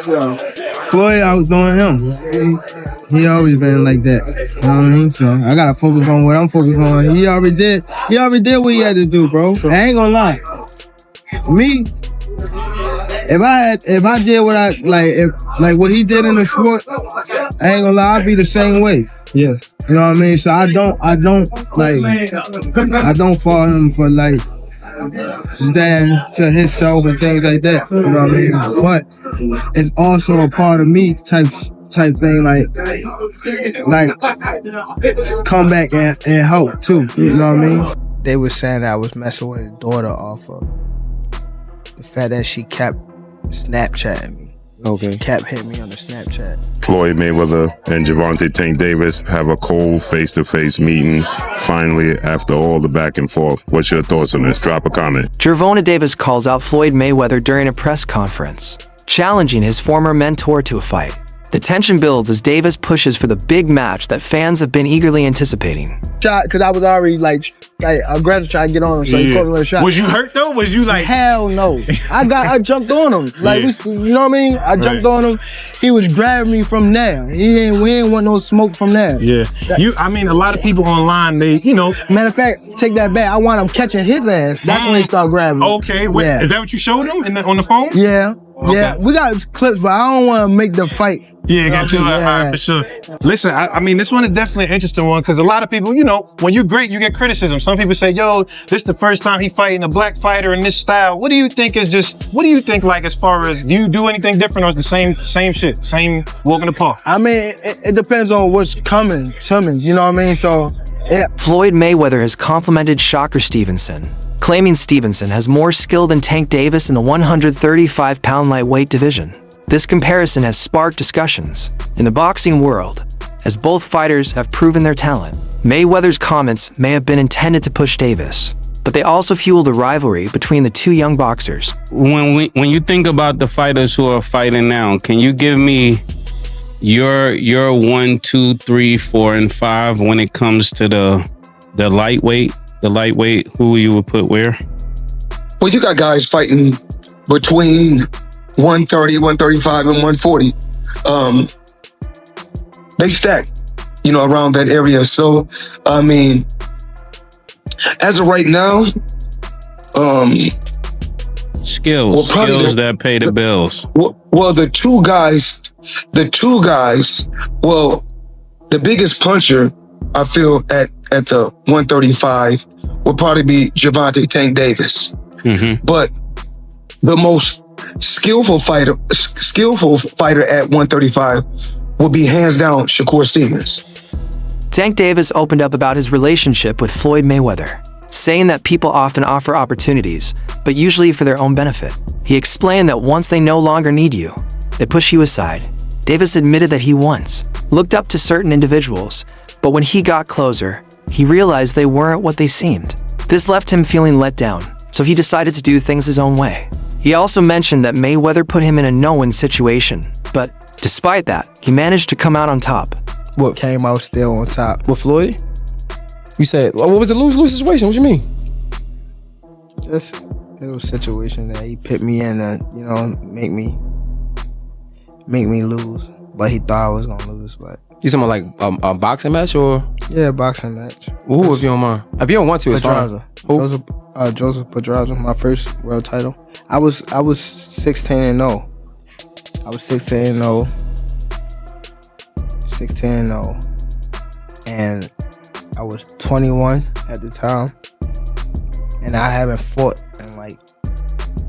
Floyd outdoing him. He always been like that. You know what I mean? So I gotta focus on what I'm focused on. He already did what he had to do, bro. I ain't gonna lie. Me, if I did what I like what he did in the sport, I ain't gonna lie, I'd be the same way. Yeah. You know what I mean? So I don't fault him for like stand to himself and things like that. You know what I mean? But it's also a part of me type thing, like come back and help too. You know what I mean? They were saying that I was messing with his daughter off of the fact that she kept Snapchatting me. Okay. Kept hitting me on the Snapchat. Floyd Mayweather and Gervonta Tankdavis have a cold face-to-face meeting. Finally, after all the back and forth, what's your thoughts on this? Drop a comment. Gervonta calls out Floyd Mayweather during a press conference, challenging his former mentor to a fight. The tension builds as Davis pushes for the big match that fans have been eagerly anticipating. Shot, because I was already like aggressive trying to get on him, so he caught me with a shot. Was you hurt though? Was you like? Hell no. I jumped on him. Like, you know what I mean? I jumped on him. He was grabbing me from there. We ain't want no smoke from there. Yeah. I mean, a lot of people online, they, Matter of fact, take that back. I wound up catching his ass. That's when they start grabbing me. Okay. Wait, is that what you showed him on the phone? Yeah. Okay. Yeah. We got clips, but I don't want to make the fight. Yeah, got you. All right, for sure. Listen, I mean, this one is definitely an interesting one because a lot of people, when you're great, you get criticism. Some people say, yo, this is the first time he fighting a black fighter in this style. What do you think like as far as, do you do anything different or is the same shit, same walk in the park? I mean, it depends on what's coming, you know what I mean? So, yeah. Floyd Mayweather has complimented Shocker Stevenson, claiming Stevenson has more skill than Tank Davis in the 135-pound lightweight division. This comparison has sparked discussions in the boxing world, as both fighters have proven their talent. Mayweather's comments may have been intended to push Davis, but they also fueled a rivalry between the two young boxers. When you think about the fighters who are fighting now, can you give me your 1, 2, 3, 4, and 5 when it comes to the lightweight? The lightweight, who you would put where? Well, you got guys fighting between 130, 135, and 140. They stack, around that area. So, I mean, as of right now, skills that pay the bills. Well, the two guys, well, the biggest puncher, I feel, at the 135 would probably be Gervonta Tank Davis. Mm-hmm. But the most skillful fighter at 135 will be hands down Shakur Stevens. Tank Davis opened up about his relationship with Floyd Mayweather, saying that people often offer opportunities, but usually for their own benefit. He explained that once they no longer need you, they push you aside. Davis admitted that he once looked up to certain individuals, but when he got closer, he realized they weren't what they seemed. This left him feeling let down, so he decided to do things his own way. He also mentioned that Mayweather put him in a no-win situation, but despite that, he managed to come out on top. What came out still on top? With Floyd? You said, what was the lose-lose situation? What you mean? Just a little situation that he put me in to, make me lose. But he thought I was gonna lose, but... You talking about like a boxing match or? Yeah, boxing match. Ooh, if you don't mind. If you don't want to, it's fine. Joseph Pedraza, my first world title. I was 16-0. I was 16-0. 16-0. And I was 21 at the time. And I haven't fought in like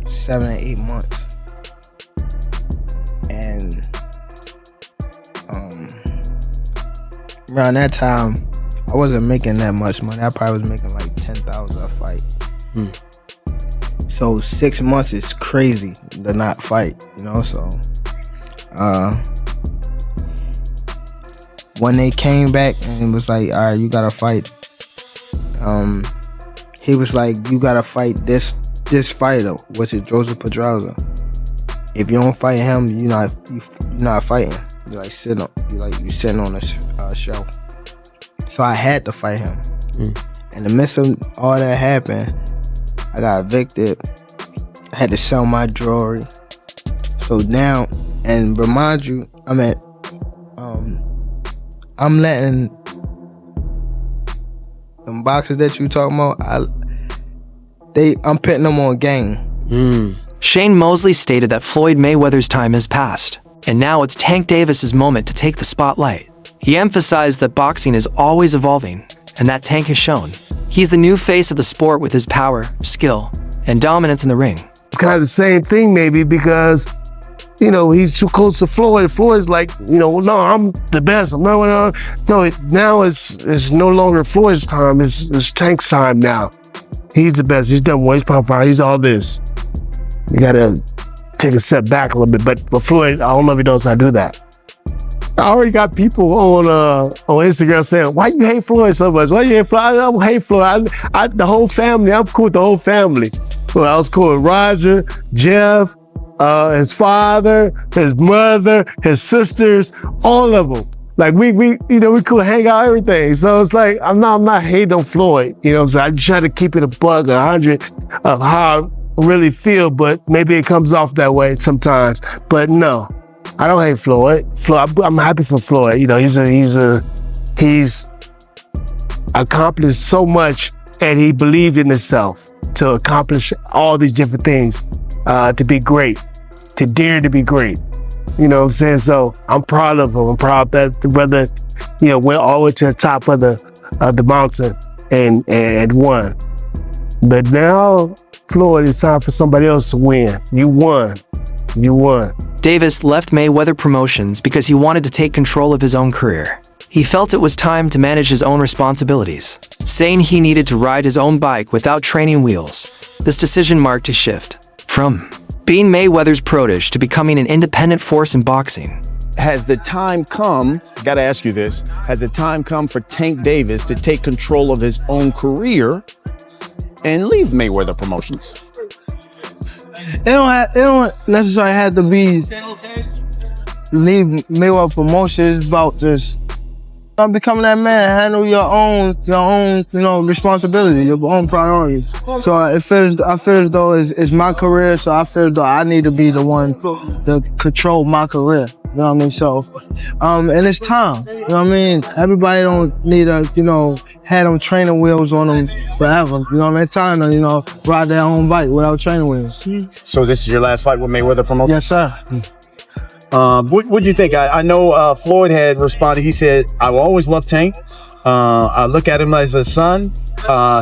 7 or 8 months. And around that time, I wasn't making that much money. I probably was making like $10,000 a fight. So 6 months is crazy to not fight, so when they came back and it was like, all right, you gotta fight, he was like, you gotta fight this fighter, which is Joseph Pedraza. If you don't fight him, you're not fighting. You're sitting on a shelf. So I had to fight him. In the midst of all that happened, I got evicted. I had to sell my jewelry. So now, And remind you, I'm letting them boxers that you talking about, I'm putting them on game. Shane Mosley stated that Floyd Mayweather's time has passed, and now it's Tank Davis's moment to take the spotlight. He emphasized that boxing is always evolving, and that Tank has shown. He's the new face of the sport with his power, skill, and dominance in the ring. It's kind of the same thing maybe because, he's too close to Floyd. Floyd's like, no, I'm the best. No, now it's no longer Floyd's time. It's Tank's time now. He's the best. He's done well. He's power. He's all this. You gotta take a step back a little bit. But for Floyd, I don't know if he knows how to do that. I already got people on Instagram saying, "Why you hate Floyd so much? Why you hate Floyd?" I don't hate Floyd. The whole family. I'm cool with the whole family. Well, I was cool with Roger, Jeff, his father, his mother, his sisters, all of them. Like we could hang out, everything. So it's like I'm not hating on Floyd. So I try to keep it a buck, 100 of how I really feel, but maybe it comes off that way sometimes. But no, I don't hate Floyd. I'm happy for Floyd. He's accomplished so much, and he believed in himself to accomplish all these different things, to be great, to dare to be great. You know what I'm saying? So I'm proud of him. I'm proud that the brother, went all the way to the top of the mountain and won. But now, Floyd, it's time for somebody else to win. You won. Davis left Mayweather Promotions because he wanted to take control of his own career. He felt it was time to manage his own responsibilities, saying he needed to ride his own bike without training wheels. This decision marked a shift from being Mayweather's protege to becoming an independent force in boxing. Has the time come, gotta ask you this, has the time come for Tank Davis to take control of his own career and leave Mayweather Promotions? It don't necessarily have to be leave Mayweather Promotions. It's about just becoming that man, handle your own, responsibility, your own priorities. So I feel as though it's my career, so I feel as though I need to be the one to control my career. You know what I mean? So, and it's time. You know what I mean? Everybody don't need to, have them training wheels on them forever. You know what I mean? It's time to, ride their own bike without training wheels. So this is your last fight with Mayweather Promotions? Yes, sir. What'd you think? I know Floyd had responded. He said, "I will always love Tank. I look at him as a son.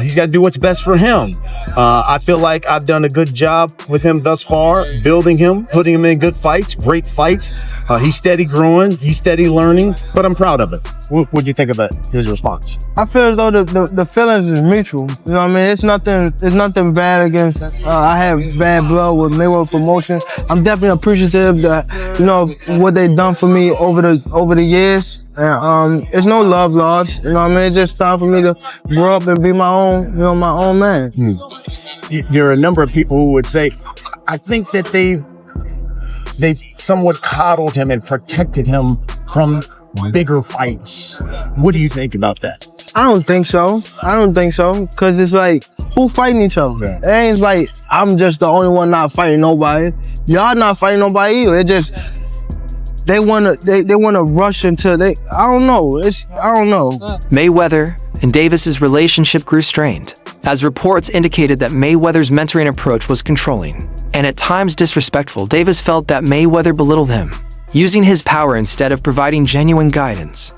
He's got to do what's best for him. I feel like I've done a good job with him thus far, building him, putting him in good fights, great fights. He's steady growing, he's steady learning, but I'm proud of it." What'd you think about his response? I feel as though the feelings is mutual. You know what I mean? It's nothing bad against. I have bad blood with Mayweather Promotion. I'm definitely appreciative that what they've done for me over the years. And it's no love lost. You know what I mean? It's just time for me to grow up and be my own man. There are a number of people who would say, I think that they've somewhat coddled him and protected him from bigger fights. What do you think about that? I don't think so. Cause it's like, who fighting each other? It ain't like I'm just the only one not fighting nobody. Y'all not fighting nobody either. It just they wanna rush into I don't know. Mayweather and Davis's relationship grew strained, as reports indicated that Mayweather's mentoring approach was controlling and at times disrespectful. Davis felt that Mayweather belittled him, using his power instead of providing genuine guidance.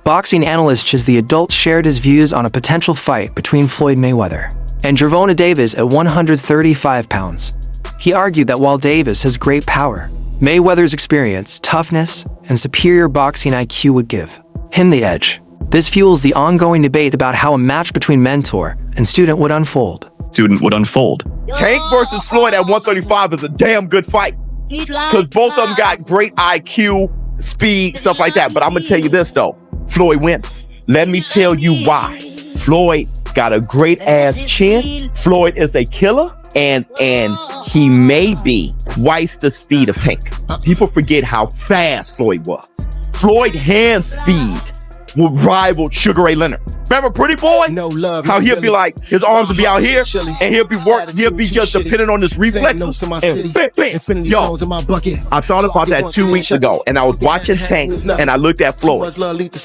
Boxing analyst Chiz the Adult shared his views on a potential fight between Floyd Mayweather and Gervonta Davis at 135 pounds. He argued that while Davis has great power, Mayweather's experience, toughness, and superior boxing IQ would give him the edge. This fuels the ongoing debate about how a match between mentor and student would unfold. Tank versus Floyd at 135 is a damn good fight because both of them got great IQ, speed, stuff like that. But I'm going to tell you this, though. Floyd wins. Let me tell you why. Floyd got a great ass chin. Floyd is a killer, and he may be twice the speed of Tank. People forget how fast Floyd was. Floyd hand speed would rival Sugar Ray Leonard. Remember Pretty Boy? No love. How he'll be like, his arms will be out here, and he'll be just depending on his reflexes. And yo, I thought about that 2 weeks ago, and I was watching Tank, and I looked at Floyd,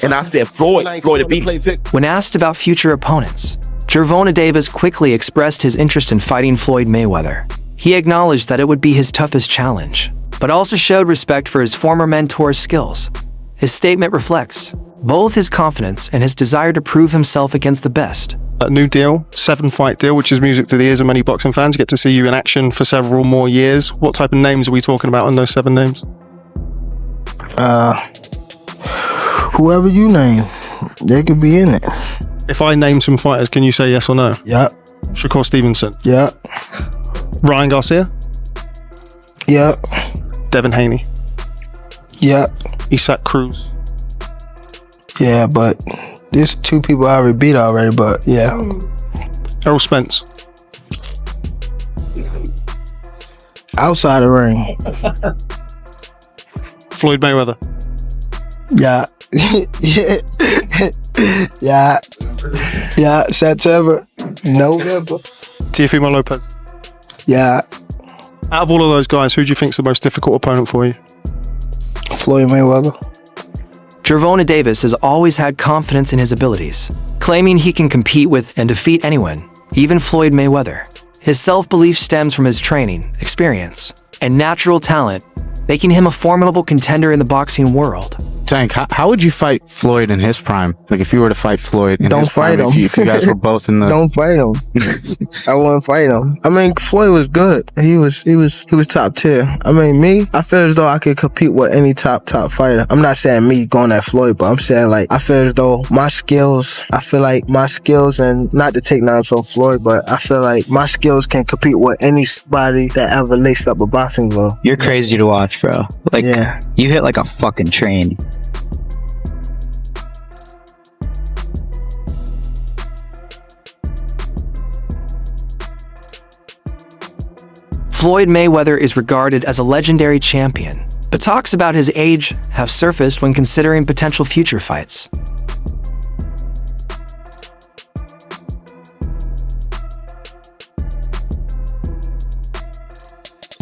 and I said, Floyd will beat me. When asked about future opponents, Gervonta quickly expressed his interest in fighting Floyd Mayweather. He acknowledged that it would be his toughest challenge, but also showed respect for his former mentor's skills. His statement reflects both his confidence and his desire to prove himself against the best. A new deal, 7-fight deal, which is music to the ears of many boxing fans. Get to see you in action for several more years. What type of names are we talking about on those 7 names? Whoever you name, they could be in it. If I name some fighters, can you say yes or no? Yep. Shakur Stevenson? Yep. Ryan Garcia? Yep. Devin Haney? Yep. Isaac Cruz? Yeah, but there's 2 people I already beat already, but yeah. Errol Spence? Outside the ring. Floyd Mayweather? Yeah. Yeah. Yeah. September. November. Teofimo Lopez? Yeah. Out of all of those guys, who do you think's the most difficult opponent for you? Floyd Mayweather. Gervonta has always had confidence in his abilities, claiming he can compete with and defeat anyone, even Floyd Mayweather. His self-belief stems from his training, experience, and natural talent, making him a formidable contender in the boxing world. Tank, how would you fight Floyd in his prime? Like if you were to fight Floyd in Don't his prime, fight him. if you guys were both in the... Don't fight him. I wouldn't fight him. I mean, Floyd was good. He was top tier. I mean, me, I feel as though I could compete with any top fighter. I'm not saying me going at Floyd, but I'm saying like, I feel as though my skills, and not to take nothing from Floyd, but I feel like my skills can compete with anybody that ever laced up a boxing glove. You're crazy to watch, bro. Like, yeah. You hit like a fucking train. Floyd Mayweather is regarded as a legendary champion, but talks about his age have surfaced when considering potential future fights.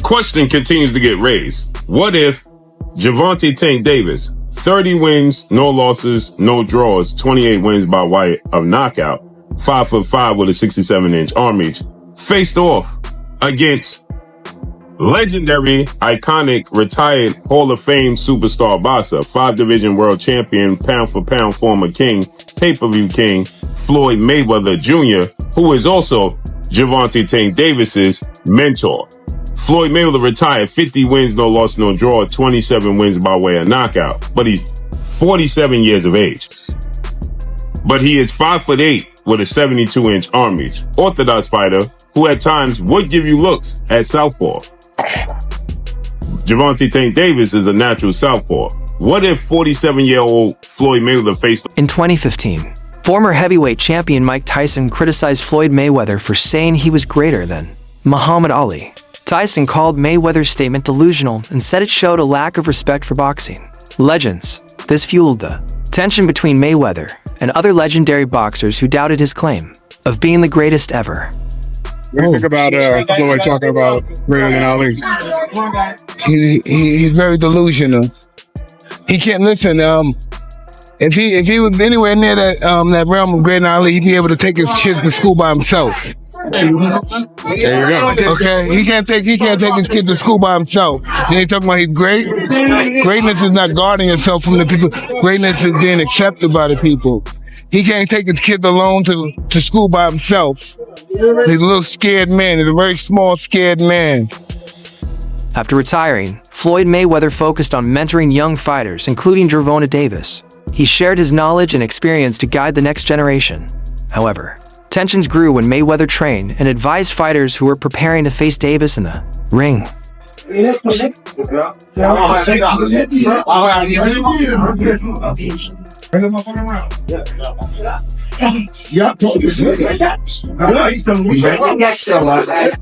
Question continues to get raised. What if Gervonta Tank Davis, 30 wins, no losses, no draws, 28 wins by way of knockout, 5'5" with a 67-inch arm reach, faced off against legendary, iconic, retired Hall of Fame superstar boxer, 5-division world champion, pound-for-pound former king, pay-per-view king, Floyd Mayweather Jr., who is also Gervonta Tank Davis's mentor. Floyd Mayweather retired 50 wins, no loss, no draw, 27 wins by way of knockout. But he's 47 years of age. But he is 5'8" with a 72-inch arm reach. Orthodox fighter who at times would give you looks at southpaw. Gervonta Tank Davis is a natural southpaw. What if 47-year-old Floyd Mayweather faced... In 2015, former heavyweight champion Mike Tyson criticized Floyd Mayweather for saying he was greater than Muhammad Ali. Tyson called Mayweather's statement delusional and said it showed a lack of respect for boxing legends. This fueled the tension between Mayweather and other legendary boxers who doubted his claim of being the greatest ever. What do you think about Floyd talking about greater than Ali? He's very delusional. He can't listen. If he was anywhere near that realm of greater than Ali, he'd be able to take his kids to school by himself. There you go. Okay, he can't take his kid to school by himself. And he talking about he's great. Greatness is not guarding yourself from the people. Greatness is being accepted by the people. He can't take his kid alone to school by himself. He's a little scared man. He's a very small, scared man. After retiring, Floyd Mayweather focused on mentoring young fighters, including Gervonta Davis. He shared his knowledge and experience to guide the next generation. However, tensions grew when Mayweather trained and advised fighters who were preparing to face Davis in the ring. Bring him up on the round.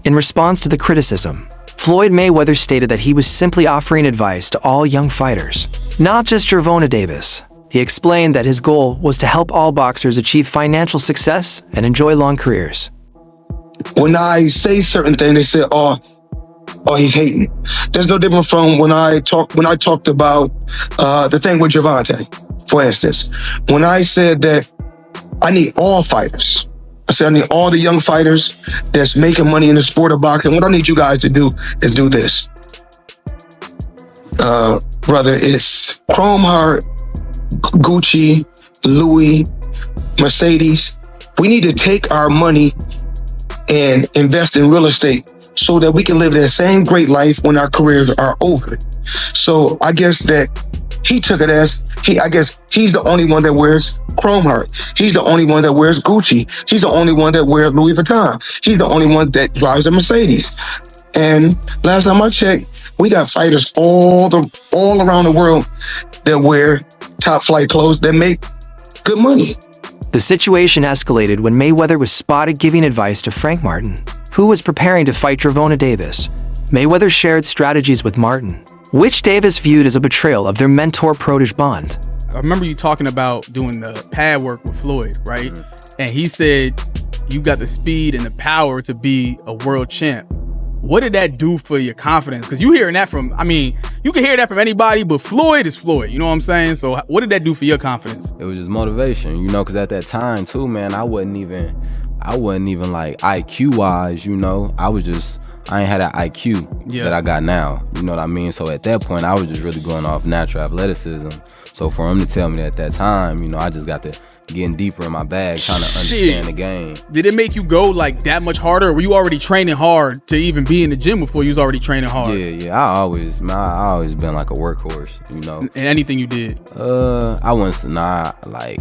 In response to the criticism, Floyd Mayweather stated that he was simply offering advice to all young fighters, not just Gervonta Davis. He explained that his goal was to help all boxers achieve financial success and enjoy long careers. When I say certain things, they say, "Oh, he's hating." There's no different from when I talked about the thing with Gervonta, for instance. When I said that I need all fighters. I said I need all the young fighters that's making money in the sport of boxing. What I need you guys to do is do this. Brother, it's Chrome Heart, Gucci, Louis, Mercedes. We need to take our money and invest in real estate so that we can live that same great life when our careers are over. So I guess that he took it as, I guess he's the only one that wears Chrome Heart. He's the only one that wears Gucci. He's the only one that wears Louis Vuitton. He's the only one that drives a Mercedes. And last time I checked, we got fighters all around the world that wear top flight clothes that make good money. The situation escalated when Mayweather was spotted giving advice to Frank Martin, who was preparing to fight Gervonta Davis. Mayweather shared strategies with Martin, which Davis viewed as a betrayal of their mentor-protege bond. I remember you talking about doing the pad work with Floyd, right? And he said you got the speed and the power to be a world champ. What did that do for your confidence? Because you hearing that from, you can hear that from anybody, but Floyd is Floyd. You know what I'm saying? So what did that do for your confidence? It was just motivation, because at that time too, man, I wasn't even like IQ wise, I ain't had that IQ that I got now. You know what I mean? So at that point, I was just really going off natural athleticism. So for him to tell me that at that time, I just got to getting deeper in my bag, trying to understand the game. Did it make you go like that much harder? Or were you already training hard to even be in the gym before you was already training hard? Yeah. I always been like a workhorse, And anything you did? I wasn't, like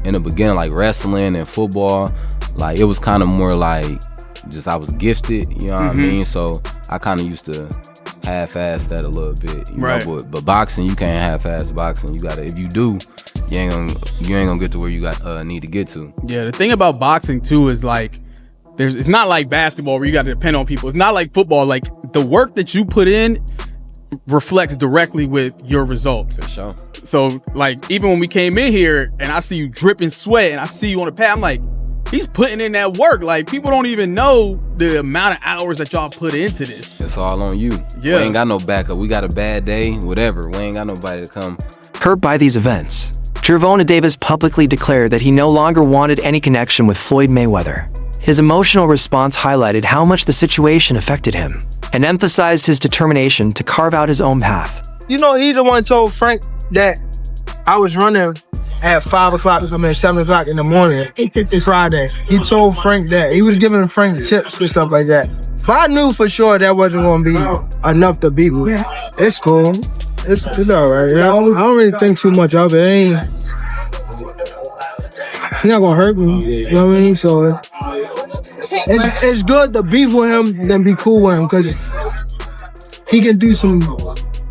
in the beginning, like wrestling and football, like it was kind of more like just I was gifted, you know what I mean? So I kind of used to half-ass that a little bit, you know? But boxing, you can't half-ass boxing. You gotta, if you do, you ain't gonna get to where you need to get to. Yeah, the thing about boxing too is like, it's not like basketball where you gotta depend on people. It's not like football. Like the work that you put in reflects directly with your results. For sure. So like even when we came in here and I see you dripping sweat and I see you on the pad, I'm like, he's putting in that work. Like people don't even know the amount of hours that y'all put into this. It's all on you. Yeah. We ain't got no backup. We got a bad day, whatever. We ain't got nobody to come. Hurt by these events, Gervonta Davis publicly declared that he no longer wanted any connection with Floyd Mayweather. His emotional response highlighted how much the situation affected him and emphasized his determination to carve out his own path. He the one told Frank that I was running at 5 o'clock, 7 o'clock in the morning. It's Friday. He told Frank that. He was giving Frank tips and stuff like that. But I knew for sure that wasn't going to be enough to beat me. It's cool. It's all right. I don't really think too much of it. He's not going to hurt me. You know what I mean? So it's good to be with him than be cool with him because he can do some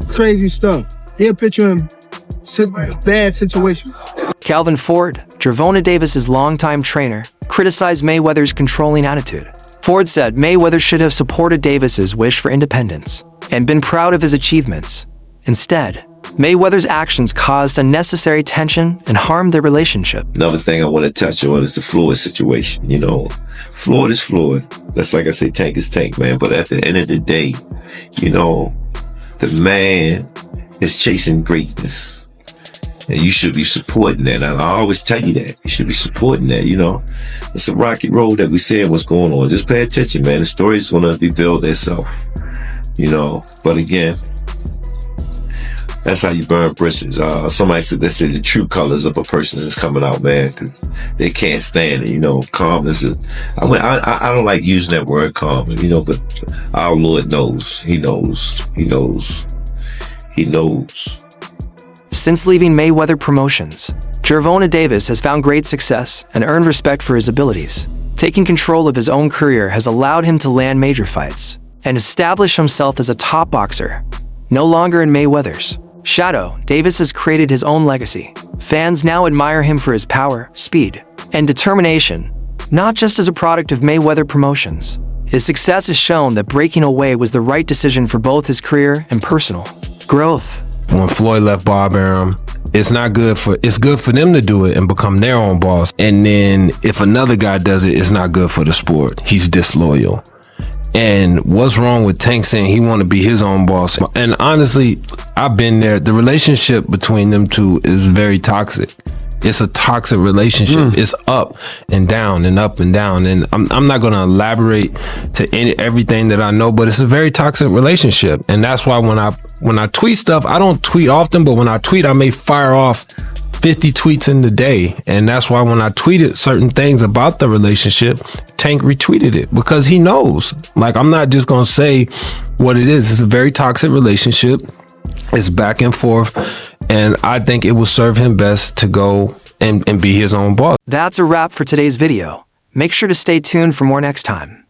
crazy stuff. He'll put you in bad situations. Calvin Ford, Gervonta Davis's longtime trainer, criticized Mayweather's controlling attitude. Ford said Mayweather should have supported Davis's wish for independence and been proud of his achievements. Instead, Mayweather's actions caused unnecessary tension and harmed their relationship. Another thing I want to touch on is the Floyd situation. Floyd is Floyd. That's like I say, Tank is Tank, man. But at the end of the day, the man is chasing greatness. And you should be supporting that. And I always tell you that. You should be supporting that, It's a rocky road that we saying what's going on. Just pay attention, man. The story's going to reveal itself, But again, that's how you burn bridges. Somebody said the true colors of a person is coming out, man, because they can't stand it. Calmness is. I don't like using that word calm, but our Lord knows. He knows. Since leaving Mayweather Promotions, Gervonta Davis has found great success and earned respect for his abilities. Taking control of his own career has allowed him to land major fights and establish himself as a top boxer. No longer in Mayweather's shadow, Davis has created his own legacy, Fans now admire him for his power, speed, and determination, not just as a product of Mayweather Promotions. His success has shown that breaking away was the right decision for both his career and personal growth. When Floyd left Bob Arum, it's good for them to do it and become their own boss. And then if another guy does it, it's not good for the sport. He's disloyal. And what's wrong with Tank saying he want to be his own boss? And honestly, I've been there. The relationship between them two is very toxic. It's a toxic relationship. It's up and down and up and down. And I'm not going to elaborate to everything that I know, but it's a very toxic relationship. And that's why when I tweet stuff, I don't tweet often, but when I tweet, I may fire off 50 tweets in the day. And that's why when I tweeted certain things about the relationship, Tank retweeted it because he knows. Like, I'm not just going to say what it is. It's a very toxic relationship. It's back and forth. And I think it will serve him best to go and be his own boss. That's a wrap for today's video. Make sure to stay tuned for more next time.